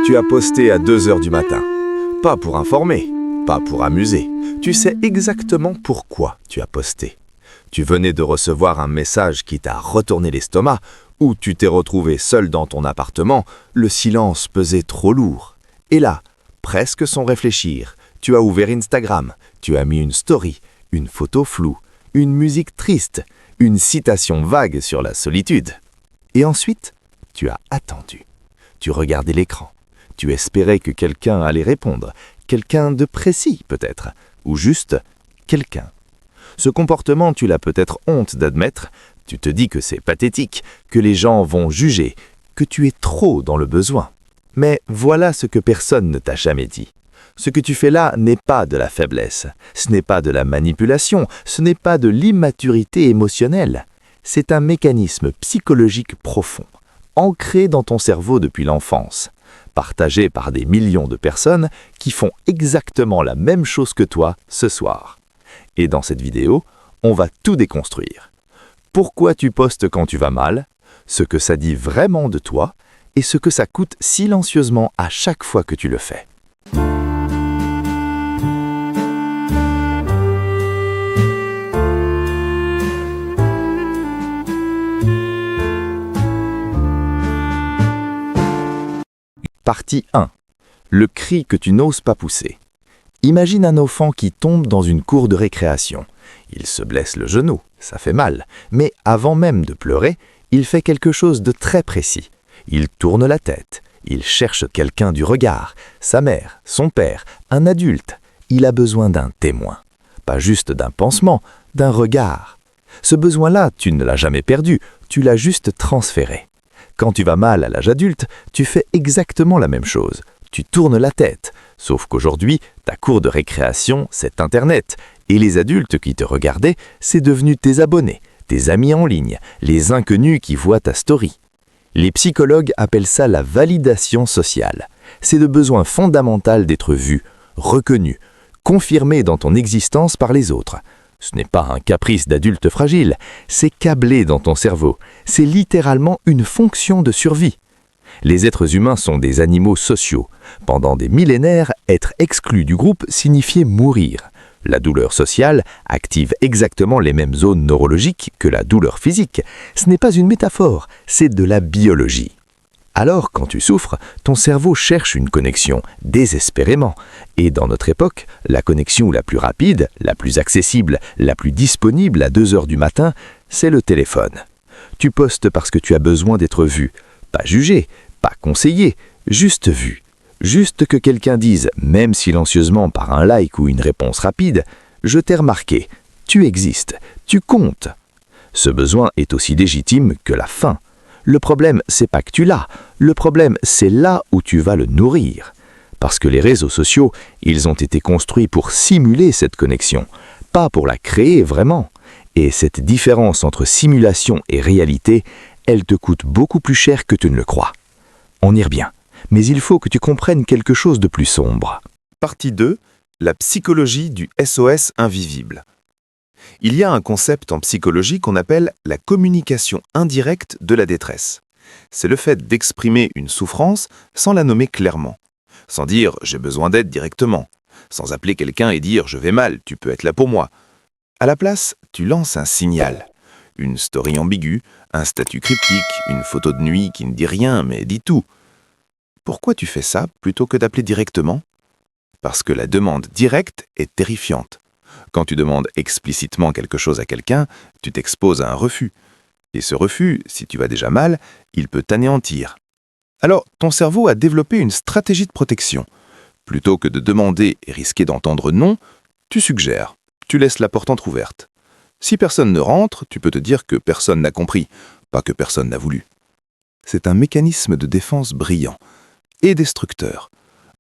Tu as posté à 2 heures du matin. Pas pour informer, pas pour amuser. Tu sais exactement pourquoi tu as posté. Tu venais de recevoir un message qui t'a retourné l'estomac, ou tu t'es retrouvé seul dans ton appartement, le silence pesait trop lourd. Et là, presque sans réfléchir, tu as ouvert Instagram, tu as mis une story, une photo floue, une musique triste, une citation vague sur la solitude. Et ensuite, tu as attendu. Tu regardais l'écran. Tu espérais que quelqu'un allait répondre, quelqu'un de précis peut-être, ou juste quelqu'un. Ce comportement, tu l'as peut-être honte d'admettre, tu te dis que c'est pathétique, que les gens vont juger, que tu es trop dans le besoin. Mais voilà ce que personne ne t'a jamais dit. Ce que tu fais là n'est pas de la faiblesse, ce n'est pas de la manipulation, ce n'est pas de l'immaturité émotionnelle. C'est un mécanisme psychologique profond, ancré dans ton cerveau depuis l'enfance, partagé par des millions de personnes qui font exactement la même chose que toi ce soir. Et dans cette vidéo, on va tout déconstruire. Pourquoi tu postes quand tu vas mal, ce que ça dit vraiment de toi et ce que ça coûte silencieusement à chaque fois que tu le fais. Partie 1. Le cri que tu n'oses pas pousser. Imagine un enfant qui tombe dans une cour de récréation. Il se blesse le genou, ça fait mal, mais avant même de pleurer, il fait quelque chose de très précis. Il tourne la tête, il cherche quelqu'un du regard, sa mère, son père, un adulte. Il a besoin d'un témoin, pas juste d'un pansement, d'un regard. Ce besoin-là, tu ne l'as jamais perdu, tu l'as juste transféré. Quand tu vas mal à l'âge adulte, tu fais exactement la même chose. Tu tournes la tête, sauf qu'aujourd'hui, ta cour de récréation, c'est Internet. Et les adultes qui te regardaient, c'est devenu tes abonnés, tes amis en ligne, les inconnus qui voient ta story. Les psychologues appellent ça la validation sociale. C'est le besoin fondamental d'être vu, reconnu, confirmé dans ton existence par les autres. Ce n'est pas un caprice d'adulte fragile, c'est câblé dans ton cerveau. C'est littéralement une fonction de survie. Les êtres humains sont des animaux sociaux. Pendant des millénaires, être exclu du groupe signifiait mourir. La douleur sociale active exactement les mêmes zones neurologiques que la douleur physique. Ce n'est pas une métaphore, c'est de la biologie. Alors, quand tu souffres, ton cerveau cherche une connexion, désespérément. Et dans notre époque, la connexion la plus rapide, la plus accessible, la plus disponible à 2 heures du matin, c'est le téléphone. Tu postes parce que tu as besoin d'être vu, pas jugé, pas conseillé, juste vu. Juste que quelqu'un dise, même silencieusement par un like ou une réponse rapide, « Je t'ai remarqué, tu existes, tu comptes ». Ce besoin est aussi légitime que la faim. Le problème, c'est pas que tu l'as. Le problème, c'est là où tu vas le nourrir. Parce que les réseaux sociaux, ils ont été construits pour simuler cette connexion, pas pour la créer vraiment. Et cette différence entre simulation et réalité, elle te coûte beaucoup plus cher que tu ne le crois. On y revient. Mais il faut que tu comprennes quelque chose de plus sombre. Partie 2. La psychologie du SOS invisible. Il y a un concept en psychologie qu'on appelle la communication indirecte de la détresse. C'est le fait d'exprimer une souffrance sans la nommer clairement, sans dire « j'ai besoin d'aide » directement, sans appeler quelqu'un et dire « je vais mal, tu peux être là pour moi ». À la place, tu lances un signal, une story ambiguë, un statut cryptique, une photo de nuit qui ne dit rien mais dit tout. Pourquoi tu fais ça plutôt que d'appeler directement ? Parce que la demande directe est terrifiante. Quand tu demandes explicitement quelque chose à quelqu'un, tu t'exposes à un refus. Et ce refus, si tu vas déjà mal, il peut t'anéantir. Alors, ton cerveau a développé une stratégie de protection. Plutôt que de demander et risquer d'entendre non, tu suggères, tu laisses la porte entrouverte. Si personne ne rentre, tu peux te dire que personne n'a compris, pas que personne n'a voulu. C'est un mécanisme de défense brillant et destructeur.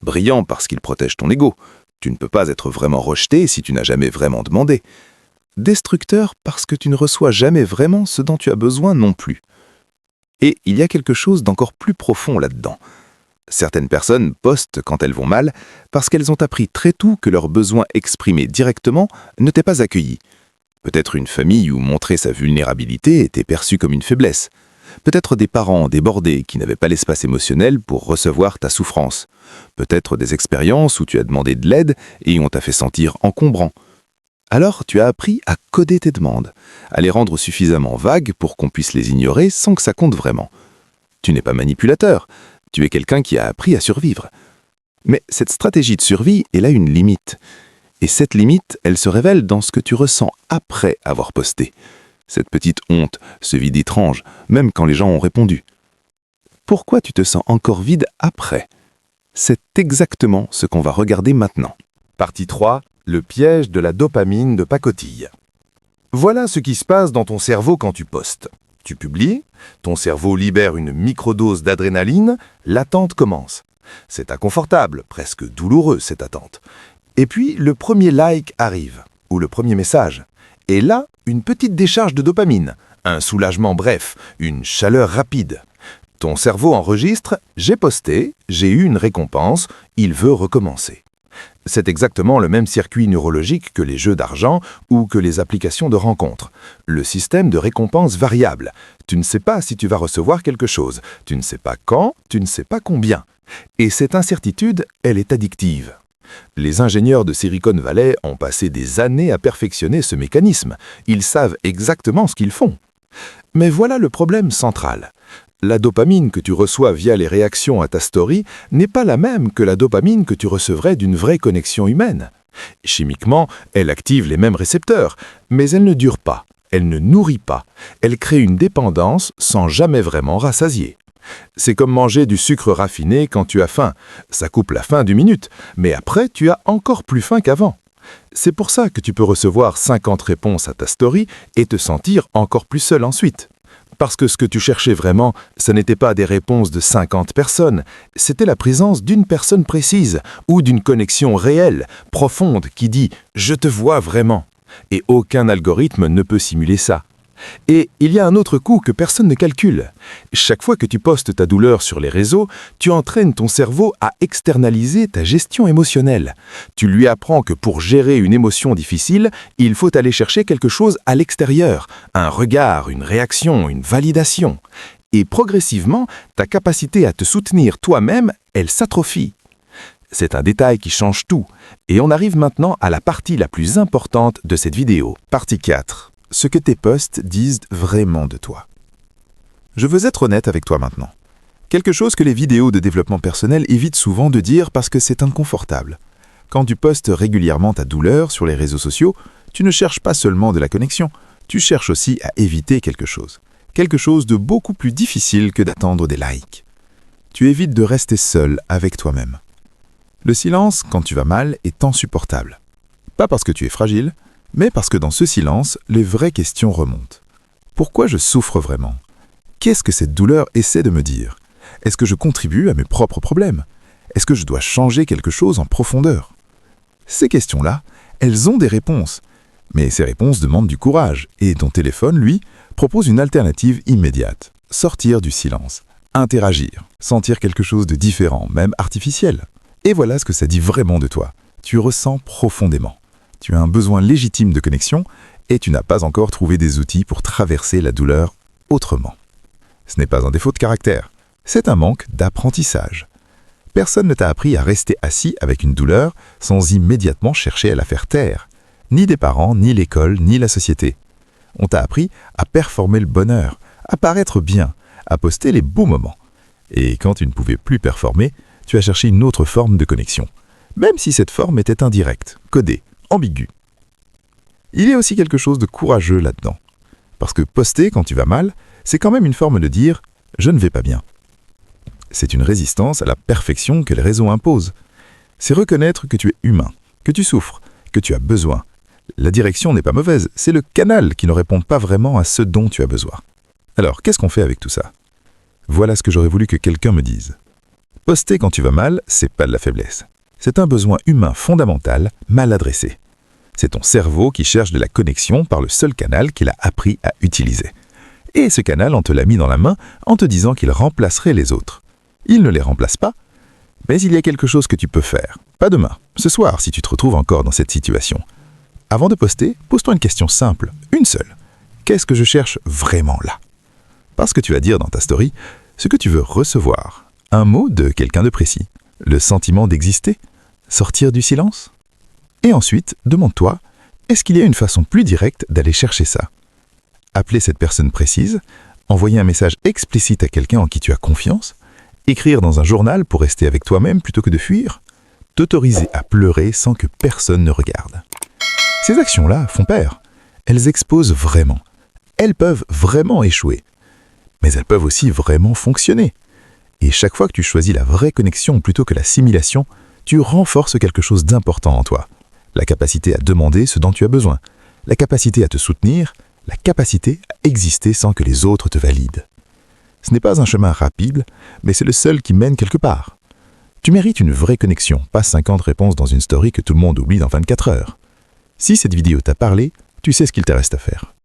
Brillant parce qu'il protège ton ego. Tu ne peux pas être vraiment rejeté si tu n'as jamais vraiment demandé. Destructeur parce que tu ne reçois jamais vraiment ce dont tu as besoin non plus. Et il y a quelque chose d'encore plus profond là-dedans. Certaines personnes postent quand elles vont mal parce qu'elles ont appris très tôt que leurs besoins exprimés directement n'étaient pas accueillis. Peut-être une famille où montrer sa vulnérabilité était perçue comme une faiblesse. Peut-être des parents débordés qui n'avaient pas l'espace émotionnel pour recevoir ta souffrance. Peut-être des expériences où tu as demandé de l'aide et on t'a fait sentir encombrant. Alors tu as appris à coder tes demandes, à les rendre suffisamment vagues pour qu'on puisse les ignorer sans que ça compte vraiment. Tu n'es pas manipulateur, tu es quelqu'un qui a appris à survivre. Mais cette stratégie de survie, elle a une limite. Et cette limite, elle se révèle dans ce que tu ressens après avoir posté. Cette petite honte, ce vide étrange, même quand les gens ont répondu. Pourquoi tu te sens encore vide après? C'est exactement ce qu'on va regarder maintenant. Partie 3. Le piège de la dopamine de pacotille. Voilà ce qui se passe dans ton cerveau quand tu postes. Tu publies, ton cerveau libère une microdose d'adrénaline, l'attente commence. C'est inconfortable, presque douloureux cette attente. Et puis le premier like arrive, ou le premier message. Et là, une petite décharge de dopamine, un soulagement bref, une chaleur rapide. Ton cerveau enregistre « J'ai posté, j'ai eu une récompense, il veut recommencer ». C'est exactement le même circuit neurologique que les jeux d'argent ou que les applications de rencontres. Le système de récompense variable. Tu ne sais pas si tu vas recevoir quelque chose, tu ne sais pas quand, tu ne sais pas combien. Et cette incertitude, elle est addictive. Les ingénieurs de Silicon Valley ont passé des années à perfectionner ce mécanisme. Ils savent exactement ce qu'ils font. Mais voilà le problème central. La dopamine que tu reçois via les réactions à ta story n'est pas la même que la dopamine que tu recevrais d'une vraie connexion humaine. Chimiquement, elle active les mêmes récepteurs, mais elle ne dure pas, elle ne nourrit pas, elle crée une dépendance sans jamais vraiment rassasier. C'est comme manger du sucre raffiné quand tu as faim. Ça coupe la faim d'une minute, mais après tu as encore plus faim qu'avant. C'est pour ça que tu peux recevoir 50 réponses à ta story et te sentir encore plus seul ensuite. Parce que ce que tu cherchais vraiment, ce n'était pas des réponses de 50 personnes, c'était la présence d'une personne précise ou d'une connexion réelle, profonde, qui dit « je te vois vraiment ». Et aucun algorithme ne peut simuler ça. Et il y a un autre coup que personne ne calcule. Chaque fois que tu postes ta douleur sur les réseaux, tu entraînes ton cerveau à externaliser ta gestion émotionnelle. Tu lui apprends que pour gérer une émotion difficile, il faut aller chercher quelque chose à l'extérieur, un regard, une réaction, une validation. Et progressivement, ta capacité à te soutenir toi-même, elle s'atrophie. C'est un détail qui change tout. Et on arrive maintenant à la partie la plus importante de cette vidéo. Partie 4. Ce que tes posts disent vraiment de toi. Je veux être honnête avec toi maintenant. Quelque chose que les vidéos de développement personnel évitent souvent de dire parce que c'est inconfortable. Quand tu postes régulièrement ta douleur sur les réseaux sociaux, tu ne cherches pas seulement de la connexion, tu cherches aussi à éviter quelque chose. Quelque chose de beaucoup plus difficile que d'attendre des likes. Tu évites de rester seul avec toi-même. Le silence, quand tu vas mal, est insupportable. Pas parce que tu es fragile, mais parce que dans ce silence, les vraies questions remontent. Pourquoi je souffre vraiment? Qu'est-ce que cette douleur essaie de me dire? Est-ce que je contribue à mes propres problèmes? Est-ce que je dois changer quelque chose en profondeur? Ces questions-là, elles ont des réponses. Mais ces réponses demandent du courage, et ton téléphone, lui, propose une alternative immédiate. Sortir du silence, interagir, sentir quelque chose de différent, même artificiel. Et voilà ce que ça dit vraiment de toi. Tu ressens profondément. Tu as un besoin légitime de connexion et tu n'as pas encore trouvé des outils pour traverser la douleur autrement. Ce n'est pas un défaut de caractère, c'est un manque d'apprentissage. Personne ne t'a appris à rester assis avec une douleur sans immédiatement chercher à la faire taire. Ni des parents, ni l'école, ni la société. On t'a appris à performer le bonheur, à paraître bien, à poster les beaux moments. Et quand tu ne pouvais plus performer, tu as cherché une autre forme de connexion, même si cette forme était indirecte, codée, ambiguë. Il y a aussi quelque chose de courageux là-dedans. Parce que poster quand tu vas mal, c'est quand même une forme de dire « je ne vais pas bien ». C'est une résistance à la perfection que les réseaux imposent. C'est reconnaître que tu es humain, que tu souffres, que tu as besoin. La direction n'est pas mauvaise, c'est le canal qui ne répond pas vraiment à ce dont tu as besoin. Alors, qu'est-ce qu'on fait avec tout ça? Voilà ce que j'aurais voulu que quelqu'un me dise. Poster quand tu vas mal, c'est pas de la faiblesse. C'est un besoin humain fondamental, mal adressé. C'est ton cerveau qui cherche de la connexion par le seul canal qu'il a appris à utiliser. Et ce canal, on te l'a mis dans la main en te disant qu'il remplacerait les autres. Il ne les remplace pas, mais il y a quelque chose que tu peux faire. Pas demain, ce soir si tu te retrouves encore dans cette situation. Avant de poster, pose-toi une question simple, une seule. Qu'est-ce que je cherche vraiment là? Parce que tu vas dire dans ta story ce que tu veux recevoir. Un mot de quelqu'un de précis. Le sentiment d'exister. Sortir du silence. Et ensuite, demande-toi, est-ce qu'il y a une façon plus directe d'aller chercher ça? Appeler cette personne précise, envoyer un message explicite à quelqu'un en qui tu as confiance, écrire dans un journal pour rester avec toi-même plutôt que de fuir, t'autoriser à pleurer sans que personne ne regarde. Ces actions-là font peur. Elles exposent vraiment. Elles peuvent vraiment échouer. Mais elles peuvent aussi vraiment fonctionner. Et chaque fois que tu choisis la vraie connexion plutôt que la simulation, tu renforces quelque chose d'important en toi. La capacité à demander ce dont tu as besoin, la capacité à te soutenir, la capacité à exister sans que les autres te valident. Ce n'est pas un chemin rapide, mais c'est le seul qui mène quelque part. Tu mérites une vraie connexion, pas 50 réponses dans une story que tout le monde oublie dans 24 heures. Si cette vidéo t'a parlé, tu sais ce qu'il te reste à faire.